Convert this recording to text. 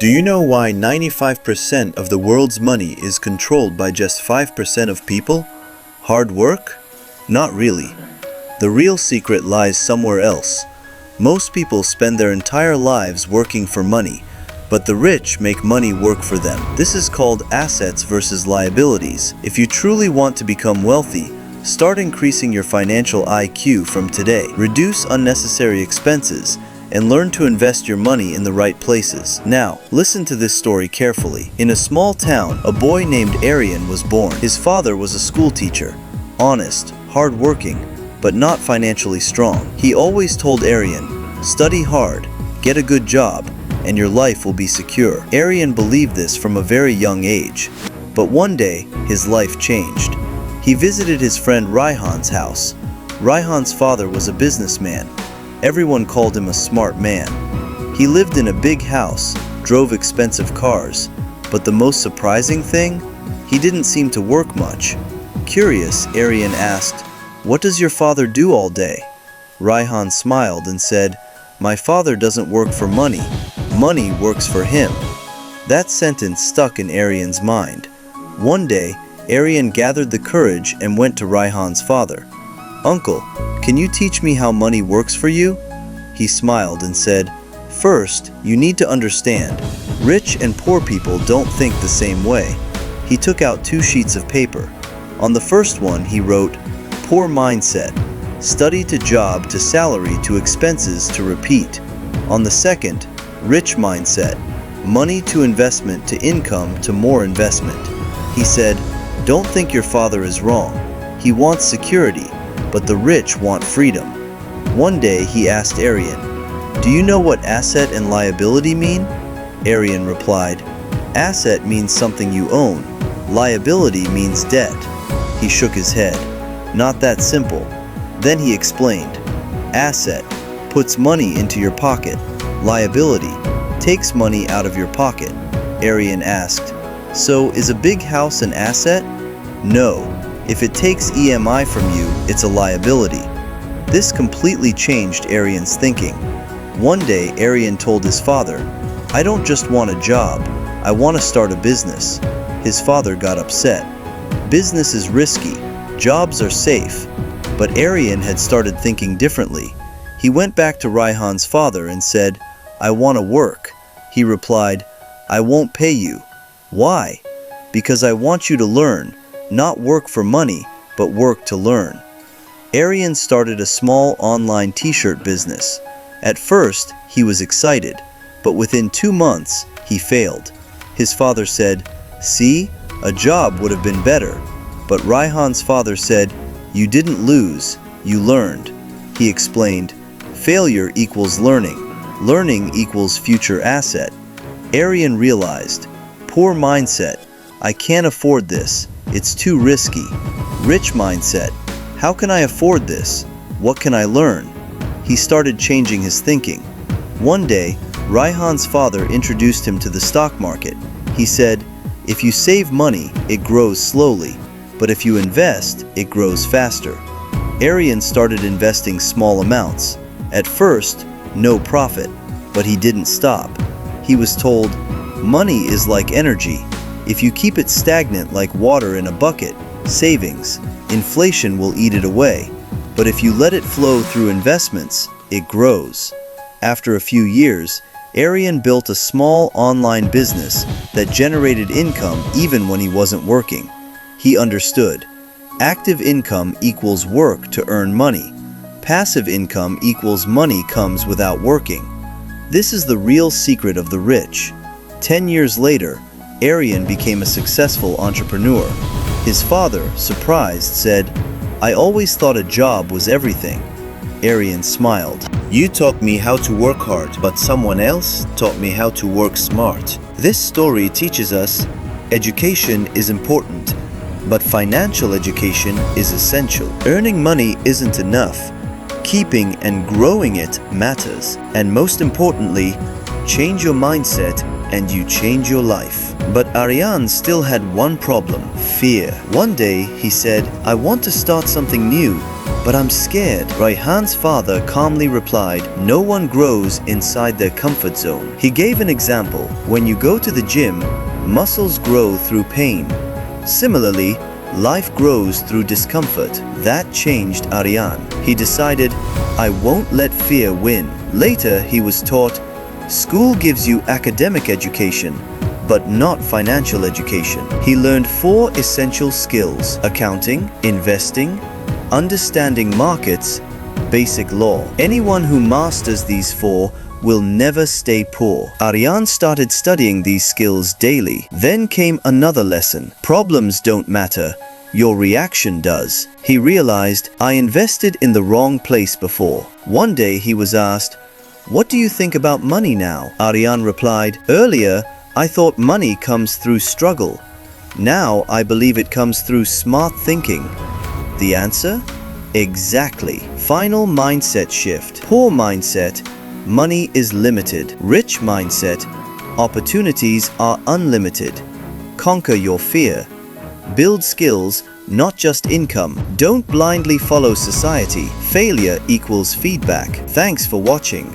Do you know why 95% of the world's money is controlled by just 5% of people? Hard work? Not really. The real secret lies somewhere else. Most people spend their entire lives working for money, but the rich make money work for them. This is called assets versus liabilities. If you truly want to become wealthy, start increasing your financial IQ from today. Reduce unnecessary expenses and learn to invest your money in the right places. Now, listen to this story carefully. In a small town, a boy named Arian was born. His father was a school teacher, honest, hardworking, but not financially strong. He always told Arian, "Study hard, get a good job, and your life will be secure." Arian believed this from a very young age, but one day, his life changed. He visited his friend Raihan's house. Raihan's father was a businessman. Everyone called him a smart man. He lived in a big house, drove expensive cars, but the most surprising thing? He didn't seem to work much. Curious, Arian asked, "What does your father do all day?" Raihan smiled and said, "My father doesn't work for money. Money works for him." That sentence stuck in Arian's mind. One day, Arian gathered the courage and went to Raihan's father. "Uncle, can you teach me how money works for you?" He smiled and said, "First, you need to understand, rich and poor people don't think the same way." He took out 2 sheets of paper. On the first one, he wrote, "Poor mindset, study to job to salary to expenses to repeat." On the second, "Rich mindset, money to investment to income to more investment." He said, "Don't think your father is wrong. He wants security, but the rich want freedom." One day he asked Arian, "Do you know what asset and liability mean?" Arian replied, "Asset means something you own. Liability means debt." He shook his head. "Not that simple." Then he explained, "Asset puts money into your pocket. Liability takes money out of your pocket." Arian asked, "So is a big house an asset?" "No. If it takes EMI from you, it's a liability." This completely changed Arian's thinking. One day, Arian told his father, "I don't just want a job, I want to start a business." His father got upset. Business is risky, jobs are safe. But Arian had started thinking differently. He went back to Raihan's father and said, "I want to work." He replied, "I won't pay you." "Why?" "Because I want you to learn. Not work for money, but work to learn." Arian started a small online t-shirt business. At first, he was excited, but within 2 months, he failed. His father said, "See, a job would have been better." But Raihan's father said, "You didn't lose, you learned." He explained, "Failure equals learning. Learning equals future asset." Arian realized, "Poor mindset, I can't afford this. It's too risky." Rich mindset, "How can I afford this? What can I learn?" He started changing his thinking. One day, Raihan's father introduced him to the stock market. He said, "If you save money, it grows slowly, but if you invest, it grows faster." Arian started investing small amounts. At first, no profit, but he didn't stop. He was told, "Money is like energy. If you keep it stagnant like water in a bucket, savings, inflation will eat it away. But if you let it flow through investments, it grows." After a few years, Arian built a small online business that generated income even when he wasn't working. He understood. Active income equals work to earn money. Passive income equals money comes without working. This is the real secret of the rich. 10 years later, Arian became a successful entrepreneur. His father, surprised, said, "I always thought a job was everything." Arian smiled. "You taught me how to work hard, but someone else taught me how to work smart." This story teaches us education is important, but financial education is essential. Earning money isn't enough. Keeping and growing it matters. And most importantly, change your mindset and you change your life. But Arian still had one problem: fear. One day he said, "I want to start something new, "But I'm scared." Raihan's father calmly replied, "No one grows inside their comfort zone." He gave an example. When you go to the gym, muscles grow through pain. Similarly, life grows through discomfort. That changed Aryan. He decided, "I won't let fear win." Later, he was taught, "School gives you academic education, but not financial education." He learned 4 essential skills: accounting, investing, understanding markets, basic law. Anyone who masters these 4 will never stay poor. Aryan started studying these skills daily. Then came another lesson. Problems don't matter. Your reaction does. He realized, "I invested in the wrong place before." One day he was asked, "What do you think about money now?" Aryan replied, "Earlier, I thought money comes through struggle. Now I believe it comes through smart thinking." The answer? Exactly. Final mindset shift. Poor mindset, money is limited. Rich mindset, opportunities are unlimited. Conquer your fear. Build skills, not just income. Don't blindly follow society. Failure equals feedback. Thanks for watching.